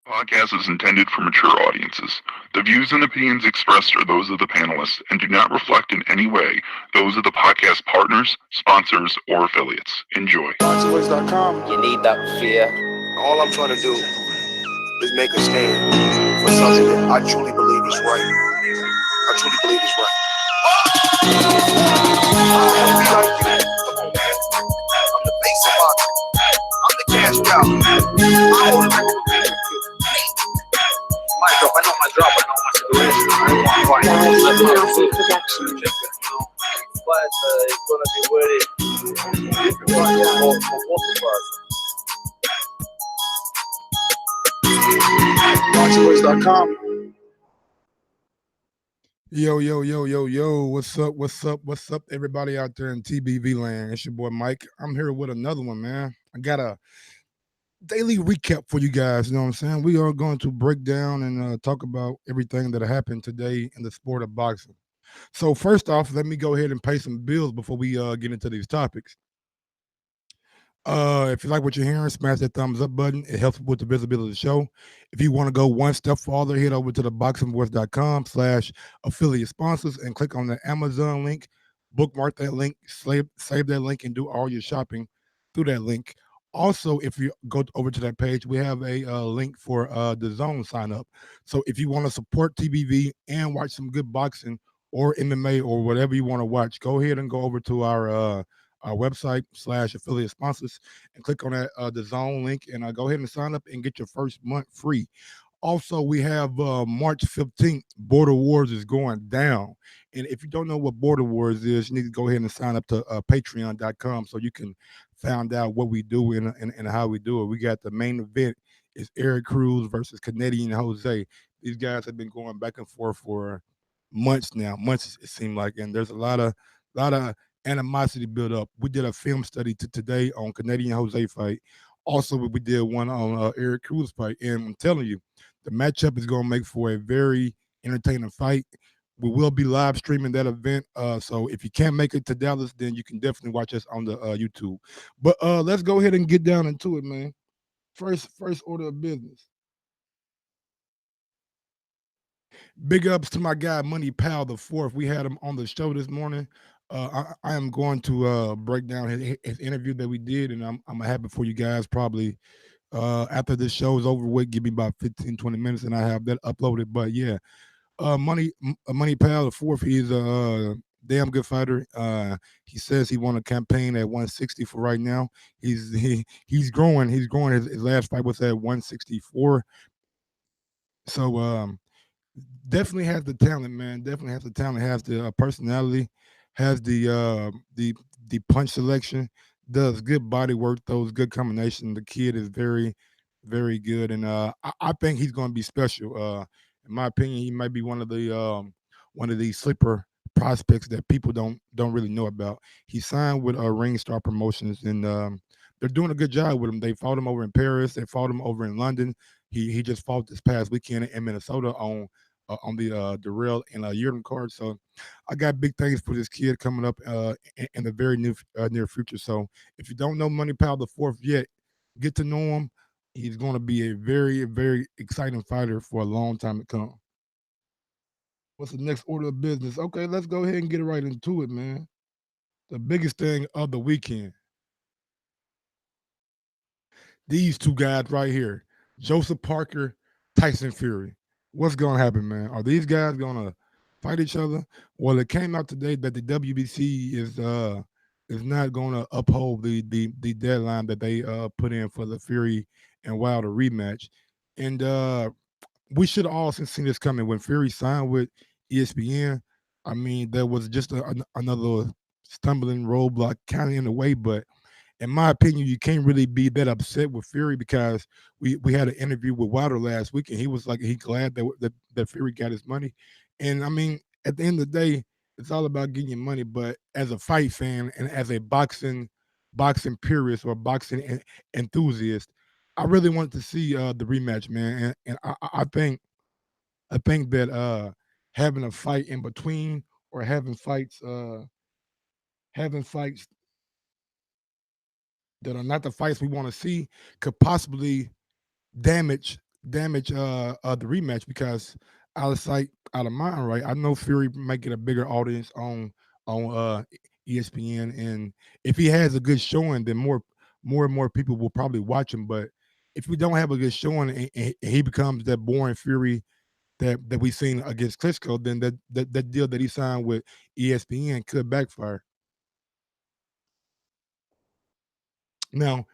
Podcast is intended for mature audiences. The views and opinions expressed are those of the panelists and do not reflect in any way those of the podcast partners, sponsors, or affiliates. Enjoy. ThaBoxingvoice.com. You need that fear. All I'm trying to do is make a stand for something that I truly believe is right. I truly believe is right. I want to be like you. Come on, man. I'm the face of boxing. I'm the cash cow. I hold the record. My drop, I know my drop, I know my situation. I don't want to fight. Production. But it's gonna be very difficult for both of us. ThaBoxingvoice.com. Yo, what's up, everybody out there in TBV land? It's your boy Mike. I'm here with another one, man. I got a daily recap for you guys, you know what I'm saying? We are going to break down and talk about everything that happened today in the sport of boxing. So first off, let me go ahead and pay some bills before we get into these topics. If you like what you're hearing, smash that thumbs up button. It helps with the visibility of the show. If you want to go one step farther, head over to the boxingvoice.com/affiliate sponsors and click on the Amazon link. Bookmark that link, save that link, and do all your shopping through that link. Also, if you go over to that page, we have a link for the Zone sign up. So if you want to support TBV and watch some good boxing or MMA or whatever you want to watch, go ahead and go over to our website /affiliate sponsors and click on that the Zone link and go ahead and sign up and get your first month free. Also, we have March 15th, Border Wars is going down. And if you don't know what Border Wars is, you need to go ahead and sign up to patreon.com so you can find out what we do and how we do it. We got the main event is Eric Cruz versus Canadian Jose. These guys have been going back and forth for months now, months it seemed like, and there's a lot of animosity built up. We did a film study today on Canadian Jose fight. Also, we did one on Eric Cruz fight, and I'm telling you, the matchup is going to make for a very entertaining fight. We will be live streaming that event. So if you can't make it to Dallas, then you can definitely watch us on the YouTube. But let's go ahead and get down into it, man. First order of business. Big ups to my guy Money Powell the fourth. We had him on the show this morning. I am going to break down his interview that we did, and I'm gonna have it for you guys probably after this show is over with. Give me about 15-20 minutes, and I have that uploaded. But yeah, Money Powell the fourth. He's a damn good fighter. He says he won a campaign at 160 for right now. He's growing. He's growing. His last fight was at 164. So definitely has the talent, man. Definitely has the talent. Has the personality. Has the punch selection. Does good body work. Those good combinations. The kid is very, very good, and I think he's going to be special. In my opinion, he might be one of these sleeper prospects that people don't really know about. He signed with Ring Star Promotions, and they're doing a good job with him. They fought him over in Paris. They fought him over in London. He just fought this past weekend in Minnesota on the Darrell and Yurden card. So I got big things for this kid coming up in the very near future. So if you don't know Money Pal the fourth yet, get to know him. He's going to be a very, very exciting fighter for a long time to come. What's the next order of business? Okay, let's go ahead and get right into it, man. The biggest thing of the weekend. These two guys right here, Joseph Parker, Tyson Fury. What's going to happen, man? Are these guys going to fight each other? Well, it came out today that the WBC is not going to uphold the deadline that they put in for the Fury and Wilder rematch, and we should have all seen this coming when Fury signed with ESPN. I mean, there was just another stumbling roadblock kind of in the way, but in my opinion, you can't really be that upset with Fury because we had an interview with Wilder last week, and he was like he glad that Fury got his money. And I mean, at the end of the day, it's all about getting your money. But as a fight fan and as a boxing purist or boxing enthusiast, I really wanted to see the rematch, man. And I think that having a fight in between or having fights that are not the fights we want to see could possibly damage damage the rematch because out of sight, out of mind, right? I know Fury might get a bigger audience on ESPN, and if he has a good showing, then more and more people will probably watch him. But if we don't have a good showing and he becomes that boring Fury that we seen against Klitschko, then that deal that he signed with ESPN could backfire. Now,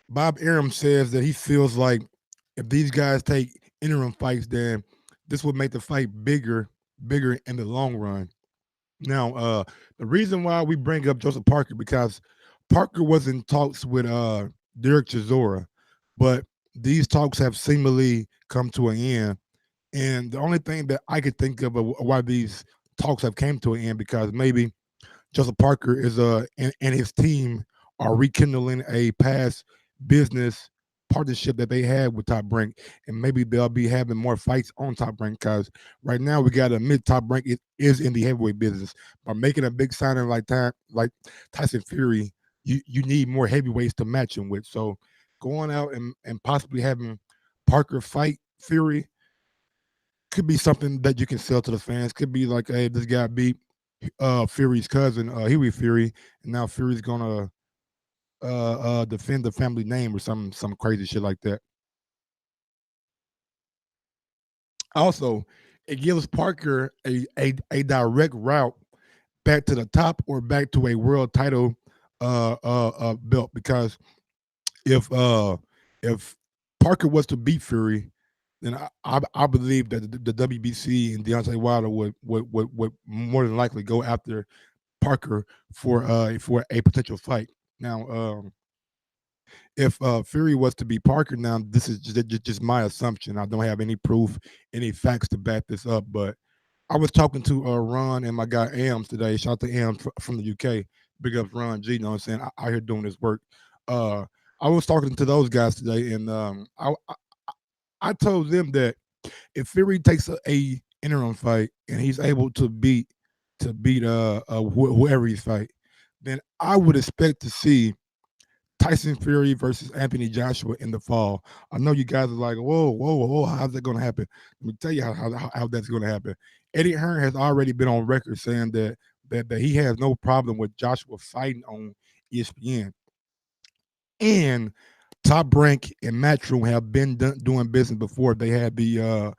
Bob Arum says that he feels like if these guys take interim fights, then this would make the fight bigger in the long run. Now, the reason why we bring up Joseph Parker because Parker was in talks with Derek Chisora, but these talks have seemingly come to an end. And the only thing that I could think of why these talks have came to an end because maybe Joseph Parker is and his team are rekindling a past business partnership that they had with Top Rank, and maybe they'll be having more fights on Top Rank because right now we got a mid Top Rank is in the heavyweight business. By making a big signing like Tyson Fury, you need more heavyweights to match him with. So going out and possibly having Parker fight Fury could be something that you can sell to the fans. Could be like, hey, this guy beat Fury's cousin, Huey Fury, and now Fury's gonna defend the family name or some crazy shit like that. Also, it gives Parker a direct route back to the top or back to a world title belt because if uh if Parker was to beat Fury, then I believe that the WBC and Deontay Wilder would more than likely go after Parker for a potential fight. Now, if Fury was to be Parker, now this is just my assumption. I don't have any proof, any facts to back this up. But I was talking to Ron and my guy Ams today. Shout out to Ams from the UK. Big up Ron G. You know what I'm saying? Out here doing this work. Uh, I was talking to those guys today, and I told them that if Fury takes a interim fight and he's able to beat whoever he's fight, then I would expect to see Tyson Fury versus Anthony Joshua in the fall. I know you guys are like, whoa, whoa, whoa, how's that going to happen? Let me tell you how that's going to happen. Eddie Hearn has already been on record saying that he has no problem with Joshua fighting on ESPN. And Top Rank and Matchroom have been doing business before. They had the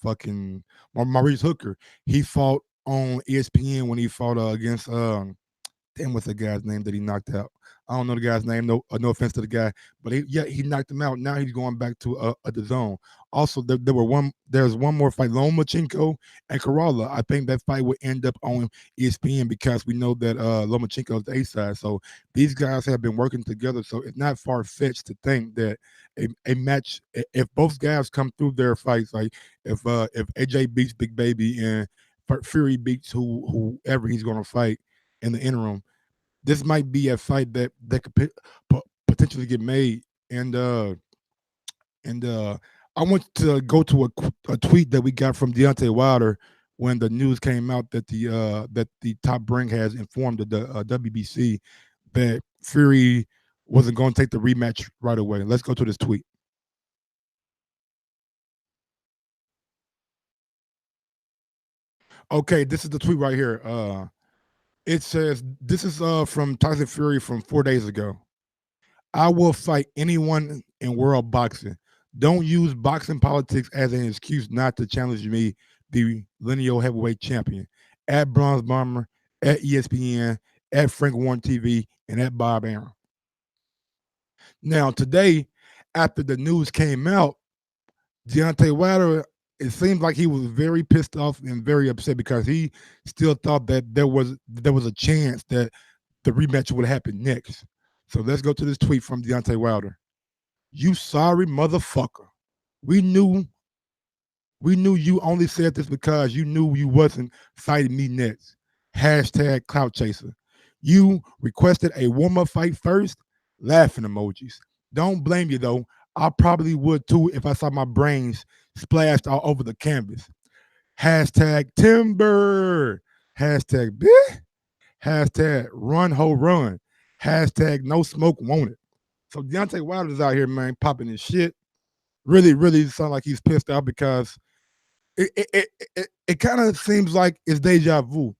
fucking Maurice Hooker. He fought on ESPN when he fought against damn, what's the guy's name that he knocked out? I don't know the guy's name. No offense to the guy, but he knocked him out. Now he's going back to the zone. Also, there's one more fight, Lomachenko and Kerala. I think that fight would end up on ESPN because we know that Lomachenko is the A side. So these guys have been working together. So it's not far fetched to think that a match, if both guys come through their fights, like if AJ beats Big Baby and Fury beats whoever he's going to fight in the interim, this might be a fight that could potentially get made. And I want to go to a tweet that we got from Deontay Wilder when the news came out that the Top Rank has informed the WBC that Fury wasn't going to take the rematch right away. Let's go to this tweet. Okay, this is the tweet right here. It says, this is from Tyson Fury from 4 days ago. I will fight anyone in world boxing. Don't use boxing politics as an excuse not to challenge me, the lineal heavyweight champion. At Bronze Bomber, at ESPN, at Frank Warren TV, and at Bob Arum. Now, today, after the news came out, Deontay Wilder, it seems like he was very pissed off and very upset because he still thought that there was a chance that the rematch would happen next. So let's go to this tweet from Deontay Wilder. You sorry motherfucker. We knew you only said this because you knew you wasn't fighting me next. Hashtag clout chaser. You requested a warm-up fight first? Laughing emojis. Don't blame you though. I probably would too if I saw my brains splashed all over the canvas. Hashtag timber. Hashtag bitch. Hashtag run ho run. Hashtag no smoke want it. So Deontay Wilder's out here, man, popping his shit. really sound like he's pissed out because it kind of seems like it's deja vu.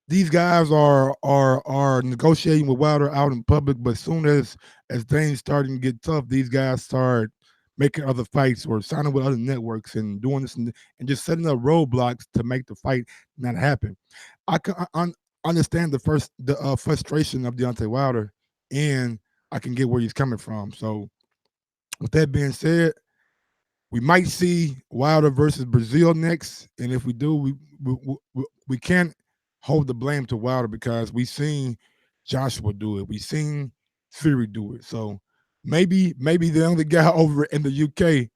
These guys are negotiating with Wilder out in public, but soon as things starting to get tough, these guys start making other fights or signing with other networks and doing this and just setting up roadblocks to make the fight not happen. I can understand the frustration of Deontay Wilder, and I can get where he's coming from. So, with that being said, we might see Wilder versus Brazil next, and if we do, we can't hold the blame to Wilder because we seen Joshua do it, we seen Fury do it. So maybe the only guy over in the UK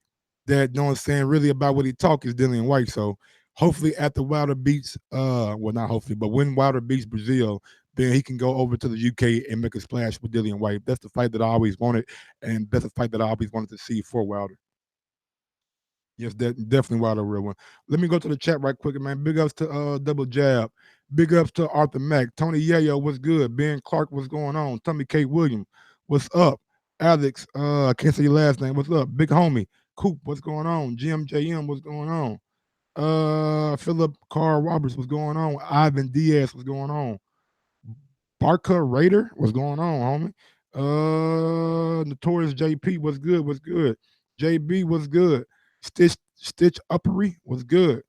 that, you know what I'm saying, really about what he talk is Dillian White. So hopefully after Wilder beats, well, not hopefully, but when Wilder beats Brazil, then he can go over to the UK and make a splash with Dillian White. That's the fight that I always wanted, and that's the fight that I always wanted to see for Wilder. Yes, definitely Wilder, real one. Let me go to the chat right quick, man. Big ups to Double Jab. Big ups to Arthur Mack. Tony Yayo, what's good? Ben Clark, what's going on? Tommy K. Williams, what's up? Alex, I can't say your last name. What's up? Big homie. Coop, what's going on? GMJM, what's going on? Philip Carl Roberts, what's going on? Ivan Diaz, what's going on? Barca Raider, what's going on, homie? Notorious JP, what's good? What's good? JB, what's good? Stitch Uppery, what's good?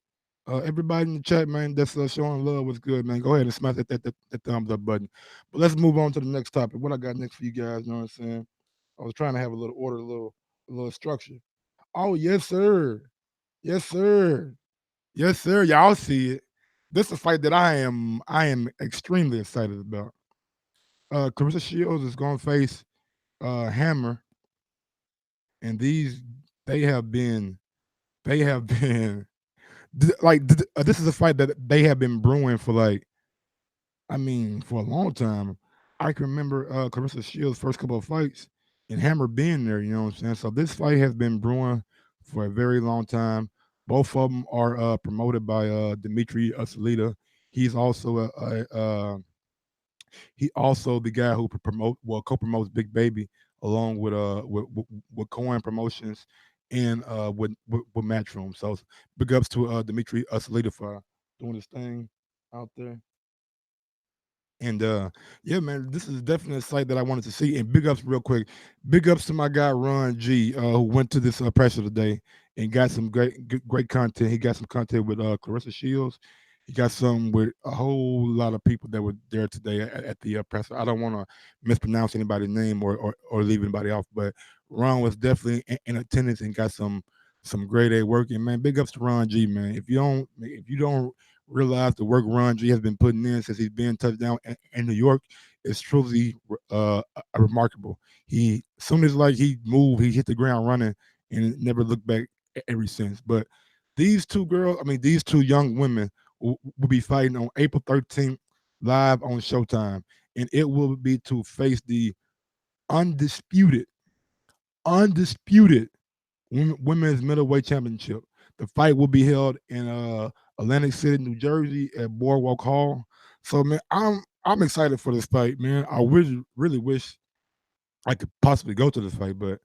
Everybody in the chat, man, that's showing love, what's good, man. Go ahead and smash that thumbs up button. But let's move on to the next topic. What I got next for you guys, you know what I'm saying? I was trying to have a little order, a little structure. Oh, yes, sir. Yes, sir. Yes, sir. Y'all see it. This is a fight that I am extremely excited about. Carissa Shields is going to face Hammer, and they have been they have been this is a fight that they have been brewing for like, I mean, for a long time. I can remember Carissa Shields' first couple of fights and Hammer being there. You know what I'm saying? So this fight has been brewing for a very long time. Both of them are promoted by Dimitri Usalita. He's also he also the guy who co-promotes Big Baby along with Coin Promotions and with Matchroom. So big ups to Dimitri Usalita for doing his thing out there. And yeah, man, this is definitely a site that I wanted to see. And big ups, real quick, big ups to my guy Ron G, who went to this pressure today and got some great content. He got some content with Clarissa Shields. He got some with a whole lot of people that were there today at the presser. I don't want to mispronounce anybody's name or leave anybody off, but Ron was definitely in attendance and got some great A work. And man, big ups to Ron G, man. If you don't realize the work Ron G has been putting in since he's been touchdown in New York is truly remarkable. He, as soon as like he moved, he hit the ground running and never looked back ever since. But these two young women will be fighting on April 13th live on Showtime, and it will be to face the undisputed, undisputed women's middleweight championship. The fight will be held in Atlantic City, New Jersey, at Boardwalk Hall. So man, I'm excited for this fight, man. I really wish I could possibly go to this fight, but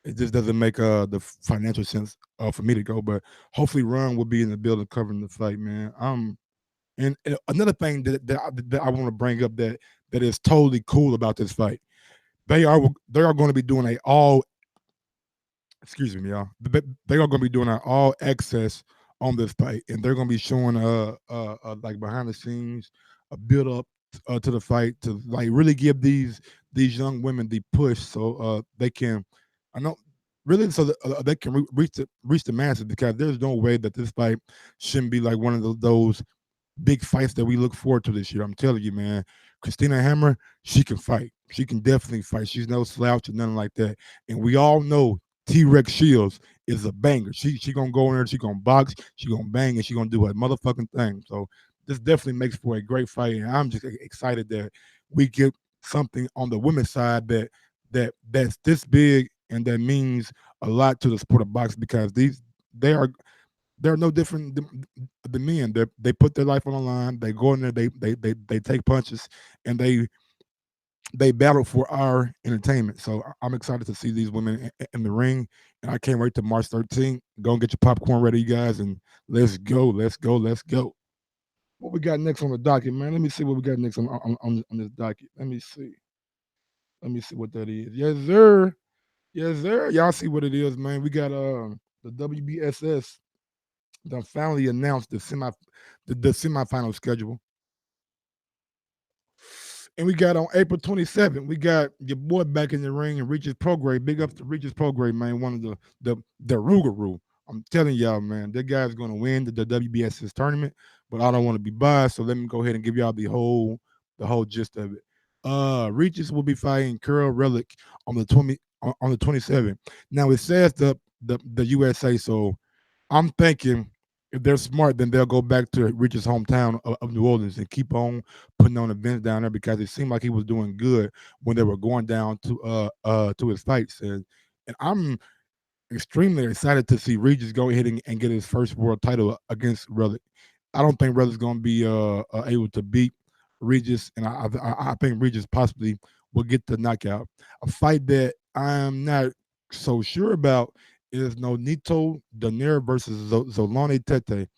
it just doesn't make the financial sense for me to go. But hopefully, Ron will be in the building covering the fight, man. And another thing that I want to bring up that is totally cool about this fight, they are going to be doing a all excuse me, y'all. They are going to be doing an all access on this fight, and they're going to be showing like behind the scenes a build up to the fight to like really give these young women the push so they can, I know, really so that they can reach the masses because there's no way that this fight shouldn't be like one of those big fights that we look forward to this year. I'm telling you, man. Christina Hammer, she can fight. She can definitely fight. She's no slouch or nothing like that. And we all know T-Rex Shields is a banger. She gonna go in there, she gonna box, she gonna bang, and she gonna do a motherfucking thing. So this definitely makes for a great fight, and I'm just excited that we get something on the women's side that's this big and that means a lot to the sport of boxing because they are they're no different than the men. They put their life on the line. They go in there. They take punches, and they battled for our entertainment. So I'm excited to see these women in the ring, and I can't wait to March 13th. Go and get your popcorn ready, you guys, and let's go, let's go, let's go. What we got next on the docket, man? Let me see what we got next on this docket. Let me see. Let me see what that is. Yes, sir. Yes, sir. Y'all see what it is, man. We got the WBSS done finally announced the semifinal schedule. And we got on April 27th, we got your boy back in the ring and Regis Prograde. Big up to Regis Prograde, man. One of the Rougarou. I'm telling y'all, man, that guy's gonna win the WBSS tournament, but I don't want to be biased, so let me go ahead and give y'all the whole gist of it. Regis will be fighting Curl Relic on the 27th. Now it says the USA, so I'm thinking if they're smart, then they'll go back to Rich's hometown of New Orleans and keep on putting on events down there because it seemed like he was doing good when they were going down to his fights. And I'm extremely excited to see Regis go ahead and get his first world title against Relic. I don't think Relic's going to be able to beat Regis, and I think Regis possibly will get the knockout. A fight that I'm not so sure about is Nonito Donaire versus Zolani Tete.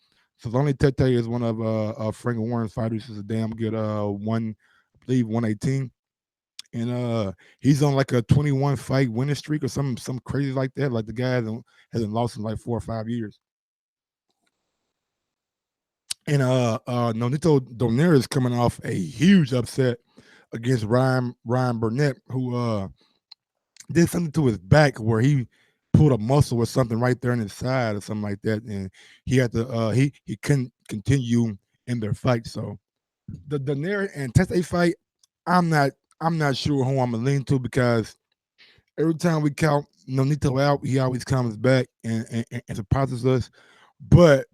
Zolani Tete is one of Frank Warren's fighters. He's a damn good I believe 118, and he's on like a 21 fight winning streak or some crazy like that. Like the guy hasn't lost in like 4 or 5 years. And Nonito Donaire is coming off a huge upset against Ryan Burnett, who did something to his back where he pulled a muscle or something right there in his side or something like that, and he had to he couldn't continue in their fight. So the Donaire and Tete fight, I'm not I'm not sure who I'm gonna lean to because every time we count Nonito out, he always comes back and surprises us. But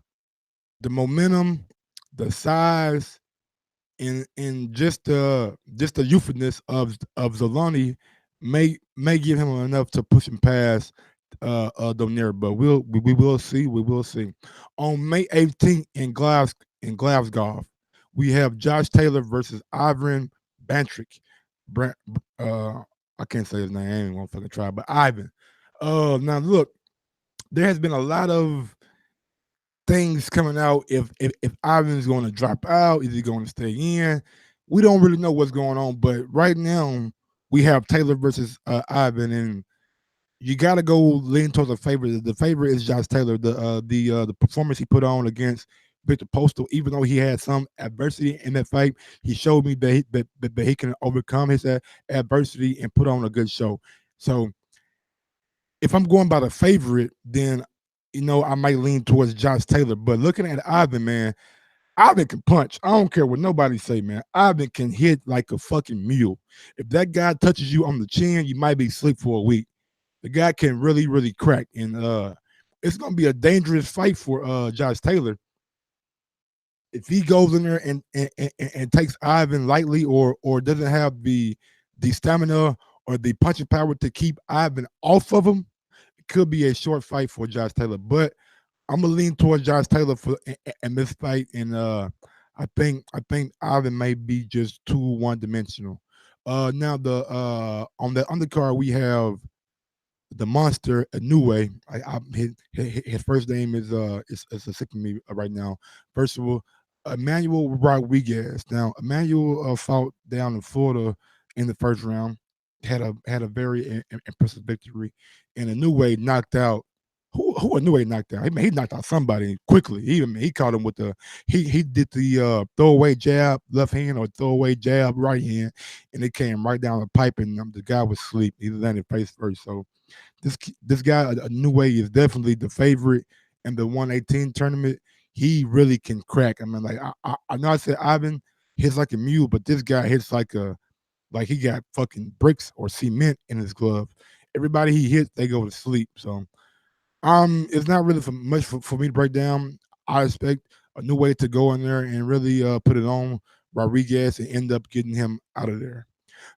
the momentum, the size, and just the youthfulness of Zolani may give him enough to push him past Donaire, but we will see. We will see. On May 18th in Glasgow, we have Josh Taylor versus Ivan Bantrick. Brant, I can't say his name. I ain't gonna fucking try, but Ivan. Now look, there has been a lot of things coming out if Ivan's going to drop out, is he going to stay in? We don't really know what's going on, but right now we have Taylor versus Ivan, and you got to go lean towards a favorite. The favorite is Josh Taylor. The performance he put on against Victor Postal, even though he had some adversity in that fight, he showed me that he can overcome his adversity and put on a good show. So if I'm going by the favorite, then I might lean towards Josh Taylor. But looking at Ivan, man, Ivan can punch. I don't care what nobody say, man. Ivan can hit like a fucking mule. If that guy touches you on the chin, you might be asleep for a week. The guy can really, really crack. And it's gonna be a dangerous fight for Josh Taylor. If he goes in there and takes Ivan lightly or doesn't have the stamina or the punching power to keep Ivan off of him, could be a short fight for Josh Taylor, but I'm gonna lean towards Josh Taylor for in this fight, and I think Ivan may be just too one dimensional. Now the on the undercard we have the monster Inoue. His first name is escaping me right now. First of all, Emmanuel Rodriguez. Now Emmanuel fought down in Florida in the first round. Had a very impressive victory, and Inoue knocked out. Who Inoue knocked out? He knocked out somebody quickly. He caught him with he did the throwaway jab left hand or throwaway jab right hand, and it came right down the pipe, and the guy was asleep. He landed face first. So this guy Inoue is definitely the favorite in the 118 tournament. He really can crack. I mean, like I know I said Ivan hits like a mule, but this guy hits like he got fucking bricks or cement in his glove. Everybody he hits, they go to sleep. So it's not really much for me to break down. I expect a new way to go in there and really put it on Rodriguez and end up getting him out of there.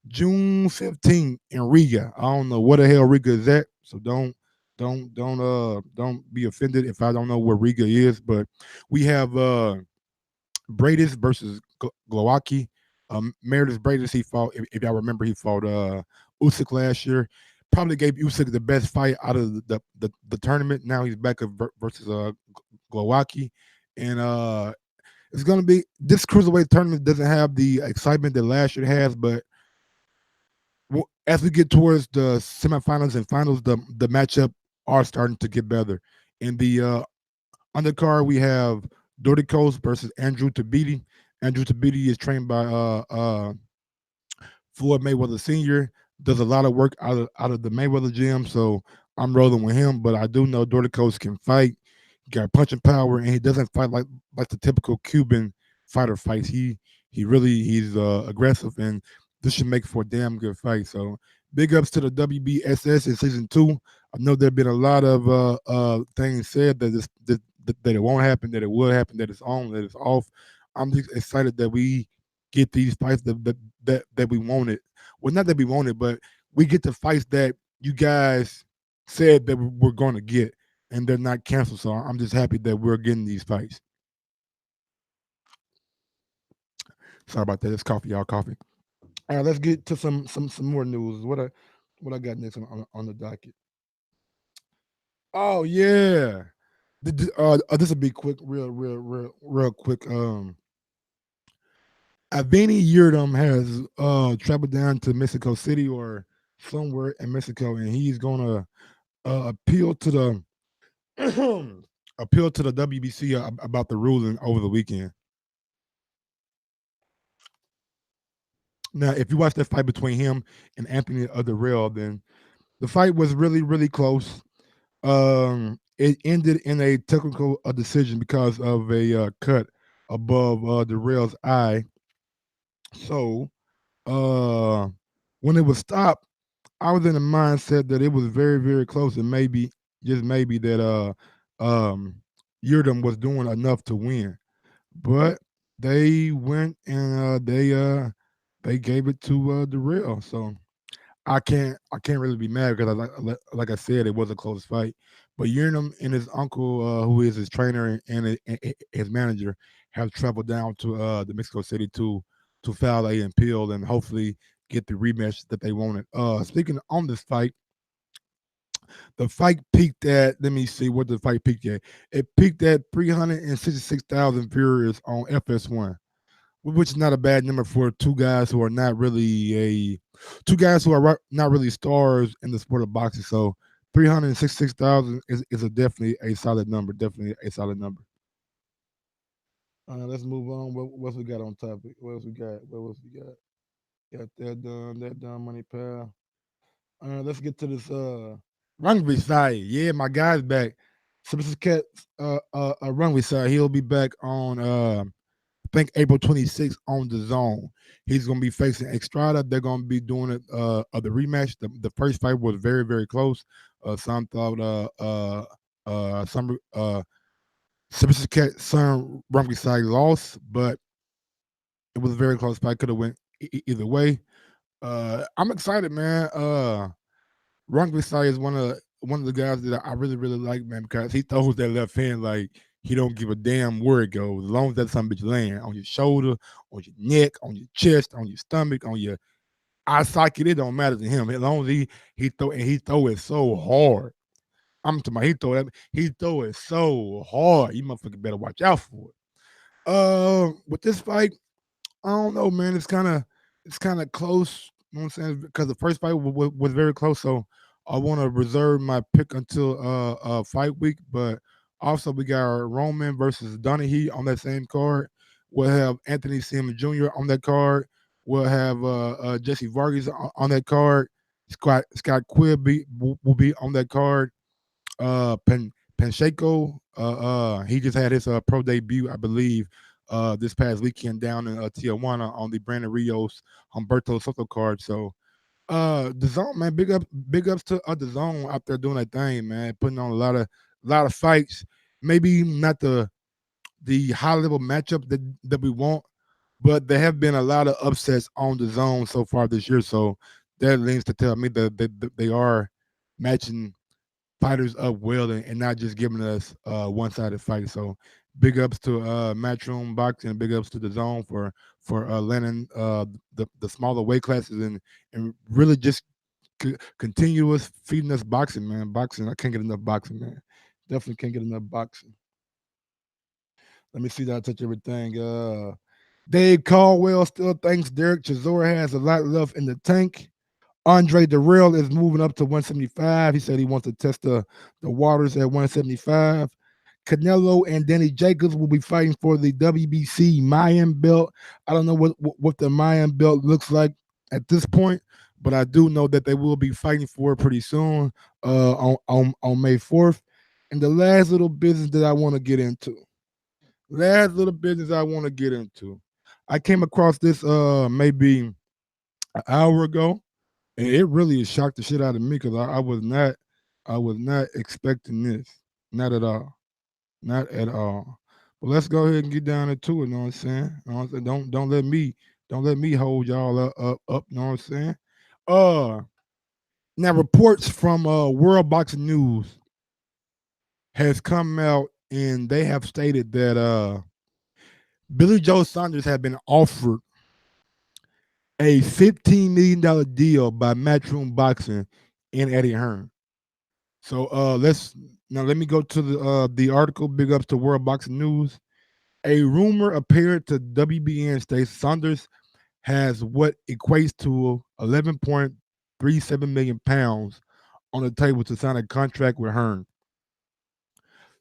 June 15th in Riga. I don't know what the hell Riga is at, so don't be offended if I don't know where Riga is. But we have Bradis versus Glowacki. Meredith Bradis, he fought. If y'all remember, he fought Usyk last year. Probably gave Usyk the best fight out of the tournament. Now he's back versus Glowacki, and it's gonna be this cruiserweight tournament doesn't have the excitement that last year has, but as we get towards the semifinals and finals, the matchup are starting to get better. In the undercard, we have Dirty Coast versus Andrew Tabiti. Andrew Tabiti is trained by Floyd Mayweather Sr. Does a lot of work out of the Mayweather gym, so I'm rolling with him. But I do know Dirty Coast can fight. He got punching power, and he doesn't fight like the typical Cuban fighter fights. He's aggressive, and this should make for a damn good fight. So big ups to the WBSS in season 2. I know there've been a lot of things said that it won't happen, that it will happen, that it's on, that it's off. I'm just excited that we get these fights that we wanted. Well, not that we wanted, but we get the fights that you guys said that we're going to get, and they're not canceled. So I'm just happy that we're getting these fights. Sorry about that. It's coffee, y'all. Coffee. All right, let's get to some more news. What I got next on the docket? Oh yeah, this will be quick, real quick. Aveni Yurdam has traveled down to Mexico City or somewhere in Mexico, and he's gonna appeal to the appeal to the WBC about the ruling over the weekend. Now, if you watch that fight between him and Anthony Otherell, then the fight was really close. It ended in a technical decision because of a cut above the rail's eye. So, when it was stopped, I was in the mindset that it was very close, and maybe just maybe that Yurdam was doing enough to win, but they went and they gave it to the rail. So I can't really be mad because like I said, it was a close fight. But Yurnam and his uncle, who is his trainer and his manager, have traveled down to the Mexico City to file a appeal and hopefully get the rematch that they wanted. Speaking on this fight, the fight peaked at, let me see what the fight peaked at. It peaked at 366,000 viewers on FS1, which is not a bad number for two guys who are not really not really stars in the sport of boxing. So 366,000 is a definitely a solid number. Definitely a solid number. Let's move on. What else we got on topic? What else we got? What else we got? Got that done. That done. Money pal. Let's get to this. Rungby side. Yeah, my guy's back. So this is Cat. Rungby side. He'll be back on. I think April 26th on the Zone. He's gonna be facing Estrada. They're gonna be doing it the rematch. The first fight was very close. Some thought Sebastian Cat son Rumby side lost, but it was a very close fight. Could have went either way. I'm excited, man. Rumby side is one of the guys that I really like, man, because he throws that left hand like he don't give a damn where it goes, as long as that some bitch land on your shoulder, on your neck, on your chest, on your stomach, on your eye socket. It don't matter to him. As long as he throw it so hard. I'm talking about he throw it so hard. You motherfucker better watch out for it. With this fight, I don't know, man. It's kind of close. You know what I'm saying? Because the first fight was very close, so I want to reserve my pick until fight week. But also, we got Roman versus Donahue on that same card. We'll have Anthony Simmons Jr. on that card. We'll have Jesse Vargas on that card. Scott Quill will be on that card. Pacheco, he just had his pro debut, I believe, this past weekend down in Tijuana on the Brandon Rios Humberto Soto card. So the Zone, man, big ups to the Zone out there doing that thing, man, putting on a lot of fights. Maybe not the high level matchup that we want, but there have been a lot of upsets on the Zone so far this year. So that leans to tell me that they are matching fighters up well and not just giving us one sided fight. So Big ups to Matchroom Boxing, and big ups to the Zone for landing the smaller weight classes and really just continuous feeding us boxing, man. Boxing, I can't get enough boxing, man. Definitely can't get enough boxing. Let me see that I touch everything. Dave Caldwell still thinks Derek Chisora has a lot left in the tank. Andre Darrell is moving up to 175. He said he wants to test the waters at 175. Canelo and Danny Jacobs will be fighting for the WBC Mayan belt. I don't know what the Mayan belt looks like at this point, but I do know that they will be fighting for it pretty soon on May 4th. And the last little business that I want to get into. Last little business I want to get into. I came across this maybe an hour ago, and it really shocked the shit out of me because I was not expecting this. Not at all. Not at all. But let's go ahead and get down into it, you know what I'm saying? You know what I'm saying? Don't let me hold y'all up, you know what I'm saying? Uh Now reports from World Boxing News has come out and they have stated that Billy Joe Saunders had been offered a $15 million deal by Matchroom Boxing and Eddie Hearn. So let me go to the article. Big ups to World Boxing News. A rumor appeared to WBN states Saunders has what equates to 11.37 million pounds on the table to sign a contract with Hearn.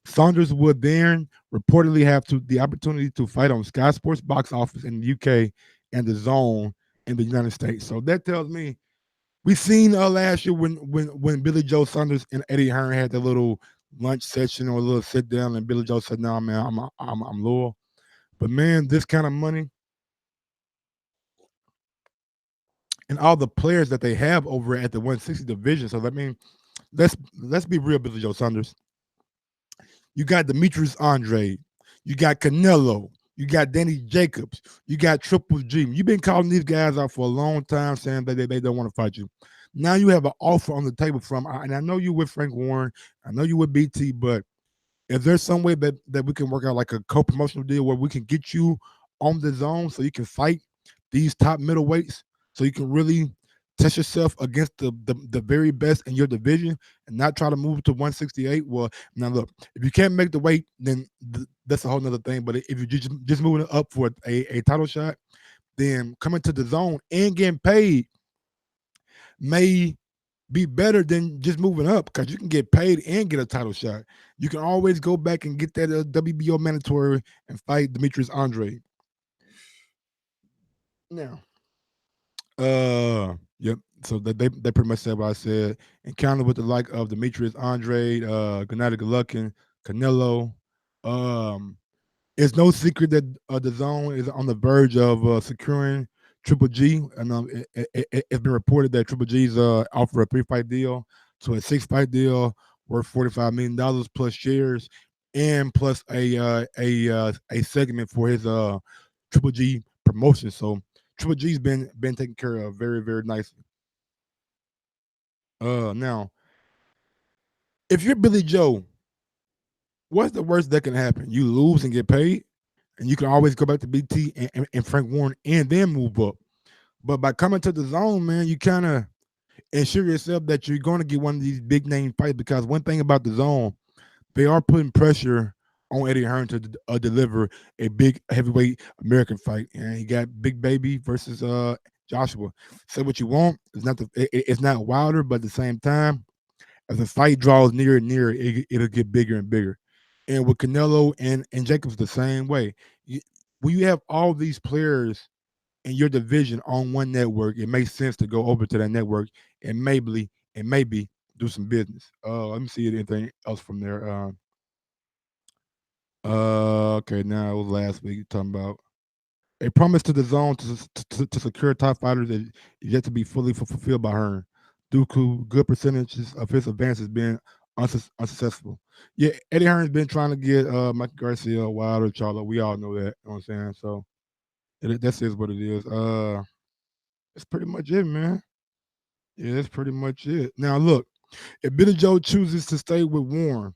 Saunders would then reportedly have the opportunity to fight on Sky Sports box office in the UK and the Zone in the United States. So that tells me we seen last year when Billy Joe Saunders and Eddie Hearn had the little lunch session or a little sit down, and Billy Joe said, "No, man, I'm loyal." But man, this kind of money and all the players that they have over at the 160 division. So I mean, let's be real, Billy Joe Saunders. You got Demetrius Andre, you got Canelo, you got Danny Jacobs, you got Triple G. You've been calling these guys out for a long time, saying that they don't want to fight you. Now you have an offer on the table from, and I know you with Frank Warren, I know you with BT, but is there some way that we can work out like a co-promotional deal where we can get you on the Zone so you can fight these top middleweights, so you can really test yourself against the very best in your division and not try to move to 168? Well, now look, if you can't make the weight, then that's a whole nother thing. But if you're just moving up for a title shot, then coming to the Zone and getting paid may be better than just moving up because you can get paid and get a title shot. You can always go back and get that WBO mandatory and fight Demetrius Andre. Now, yep. So they pretty much said what I said. Encounter with the like of Demetrius Andre, Gennady Golovkin, Canelo. Um, it's no secret that the Zone is on the verge of securing Triple G, and it's been reported that Triple G's offered a 3-fight deal to a 6-fight deal worth $45 million plus shares, and plus a segment for his Triple G promotion. So Triple G's been taken care of very, very nicely. Now, if you're Billy Joe, what's the worst that can happen? You lose and get paid, and you can always go back to BT and Frank Warren and then move up. But by coming to the Zone, man, you kind of ensure yourself that you're going to get one of these big name fights, because one thing about the Zone, they are putting pressure on Eddie Hearn to deliver a big heavyweight American fight. And you got Big Baby versus Joshua. Say what you want, it's not Wilder, but at the same time, as the fight draws nearer and nearer, it'll get bigger and bigger. And with Canelo and Jacobs the same way. When you have all these players in your division on one network, it makes sense to go over to that network and maybe do some business. Let me see anything else from there. Okay, now it was last week talking about a promise to the Zone to secure top fighters is yet to be fully fulfilled by Hearn, due to good percentages of his advances being unsuccessful. Yeah, Eddie Hearn's been trying to get Michael Garcia, Wilder, Charlo. We all know that. You know what I'm saying? So that's is what it is. That's pretty much it, man. Yeah, that's pretty much it. Now look, if Billy Joe chooses to stay with Warren,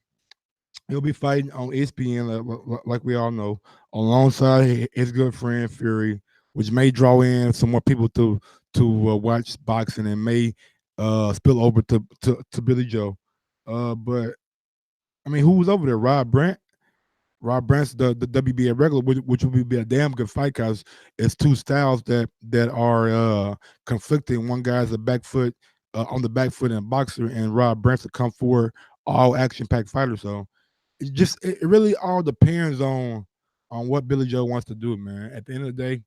He'll be fighting on ESPN, like we all know, alongside his good friend Fury, which may draw in some more people to watch boxing and may spill over to Billy Joe. But I mean, who was over there? Rob Brandt. Rob Brandt's the WBA regular, which would be a damn good fight because it's two styles that are conflicting. One guy's a back foot on the back foot and boxer, and Rob Brandt's a come forward all action packed fighter. So it really all depends on what Billy Joe wants to do, man. At the end of the day,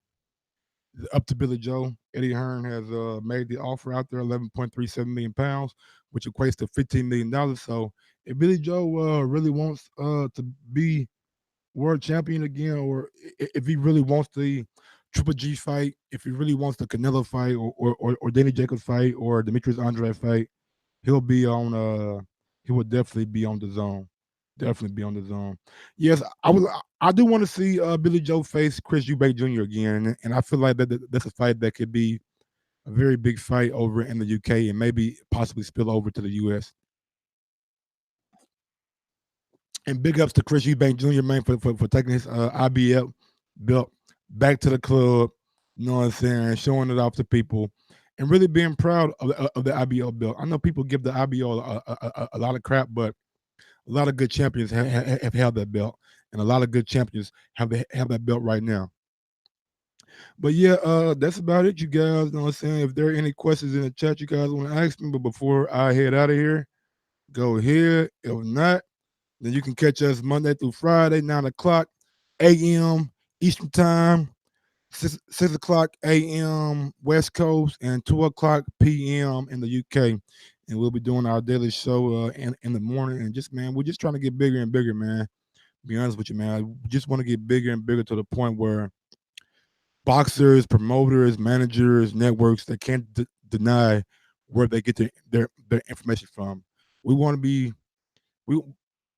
it's up to Billy Joe. Eddie Hearn has made the offer out there, 11.37 million pounds, which equates to $15 million. So if Billy Joe really wants to be world champion again, or if he really wants the Triple G fight, if he really wants the Canelo fight, or Danny Jacobs fight, or Demetrius Andrade fight, he'll be on. He would definitely be on the zone. Definitely be on the zone. Yes, I do want to see Billy Joe face Chris Eubank Jr. again, and I feel like that's a fight that could be a very big fight over in the UK and maybe possibly spill over to the US. And big ups to Chris Eubank Jr. man for taking his IBL belt back to the club. You know what I'm saying? Showing it off to people, and really being proud of the IBL belt. I know people give the IBL a lot of crap, but a lot of good champions have held that belt, and a lot of good champions have that belt right now. But yeah, that's about it, you guys. You know what I'm saying? If there are any questions in the chat you guys want to ask me, but before I head out of here, go ahead. If not, then you can catch us Monday through Friday, 9 o'clock a.m. Eastern Time, 6 o'clock a.m. West Coast, and 2 o'clock p.m. in the UK. And we'll be doing our daily show in the morning. And just, man, we're just trying to get bigger and bigger, man. Be honest with you, man. We just want to get bigger and bigger to the point where boxers, promoters, managers, networks, they can't deny where they get their information from. We want to be we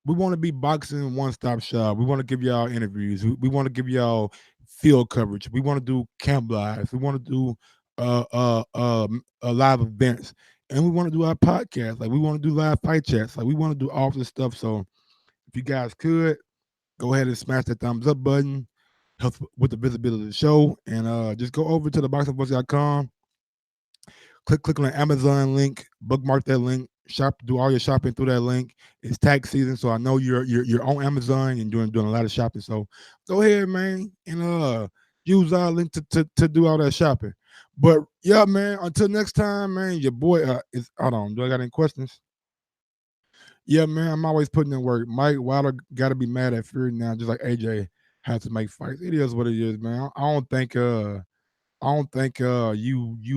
we want to be boxing one stop shop. We want to give y'all interviews. We want to give y'all field coverage. We want to do camp lives. We want to do live events, and we want to do our podcast. Like we want to do live fight chats. Like we want to do all this stuff. So if you guys could go ahead and smash that thumbs up button, help with the visibility of the show, and just go over to theboxingvoice.com. Click on the Amazon link, bookmark that link, do all your shopping through that link. It's tax season, so I know you're on Amazon and doing a lot of shopping. So go ahead, man, and use our link to do all that shopping. But yeah, man, until next time, man, your boy is hold on. Do I got any questions? Yeah, man, I'm always putting in work. Mike Wilder got to be mad at Fury now, just like AJ has to make fights. It is what it is, man. I don't think you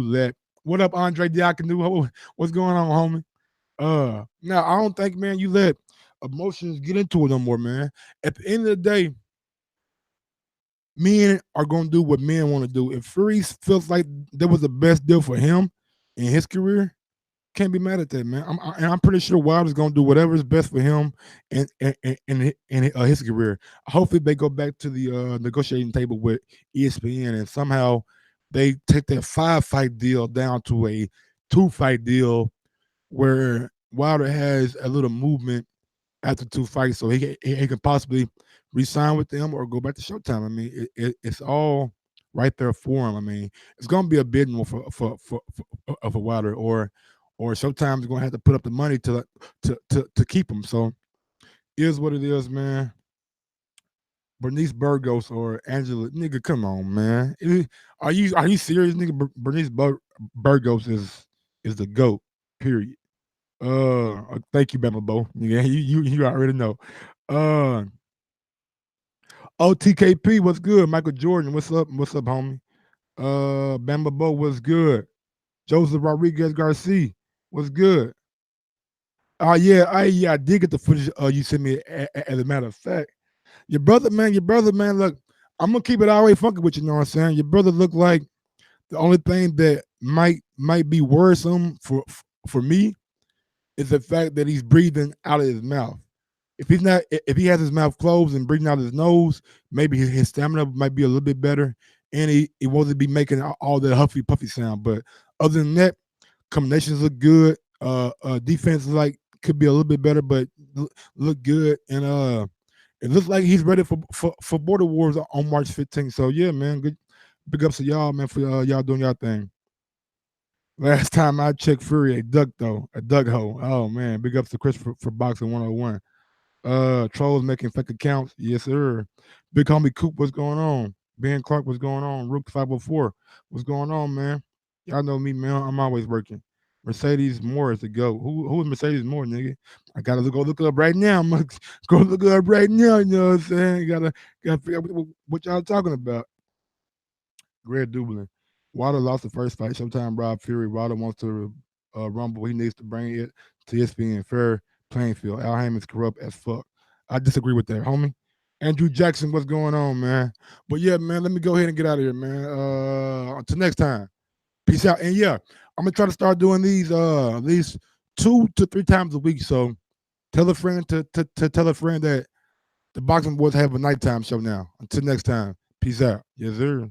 let what up, Andre Diakonu? What's going on, homie? Now I don't think, man, you let emotions get into it no more, man. At the end of the day, men are gonna do what men want to do. If Fury feels like that was the best deal for him in his career, can't be mad at that, man. I'm pretty sure Wilder's gonna do whatever is best for him in his career. Hopefully, they go back to the negotiating table with ESPN and somehow they take that 5-fight deal down to a 2-fight deal where Wilder has a little movement after 2 fights, so he can possibly re-sign with them or go back to Showtime. I mean, it's all right there for him. I mean, it's gonna be a bidding war for Wilder, or Showtime's gonna have to put up the money to keep him. So, is what it is, man. Bernice Burgos or Angela, nigga, come on, man. Are you serious, nigga? Bernice Burgos is the GOAT. Period. Thank you, Bama Bo. Yeah, you already know. OTKP, what's good? Michael Jordan, what's up? What's up, homie? Bama Bo, what's good? Joseph Rodriguez Garcia, what's good? Yeah, I did get the footage you sent me. As a matter of fact, your brother, man. Look, I'm gonna keep it all the way funky with you. Know what I'm saying? Your brother looked like the only thing that might be worrisome for me is the fact that he's breathing out of his mouth. If he has his mouth closed and breathing out his nose, maybe his stamina might be a little bit better, and he wasn't be making all that huffy puffy sound. But other than that, combinations look good. Defense could be a little bit better, but look good, and it looks like he's ready for Border Wars on March 15th. So yeah, man, good big ups to y'all, man, for y'all doing y'all thing. Last time I checked, Fury a duck hole. Oh man, big ups to Chris for boxing 101. Trolls making fake accounts, yes sir. Big homie Coop, what's going on? Ben Clark, what's going on? Rook 504, what's going on, man? Y'all know me, man. I'm always working. Mercedes Moore is the go. Who is Mercedes Moore, nigga? I gotta go look up right now. I'm gonna go look up right now. You know what I'm saying? Gotta figure out what y'all talking about. Greg Dublin. Wilder lost the first fight. Showtime Rob Fury. Wilder wants to rumble. He needs to bring it to his being fair playing field. Al Heyman's corrupt as fuck. I disagree with that, homie. Andrew Jackson, what's going on, man? But yeah, man, let me go ahead and get out of here, man. Until next time. Peace out. And yeah, I'm gonna try to start doing these at least 2 to 3 times a week. So tell a friend to tell a friend that the Boxing Boys have a nighttime show now. Until next time. Peace out. Yes, sir.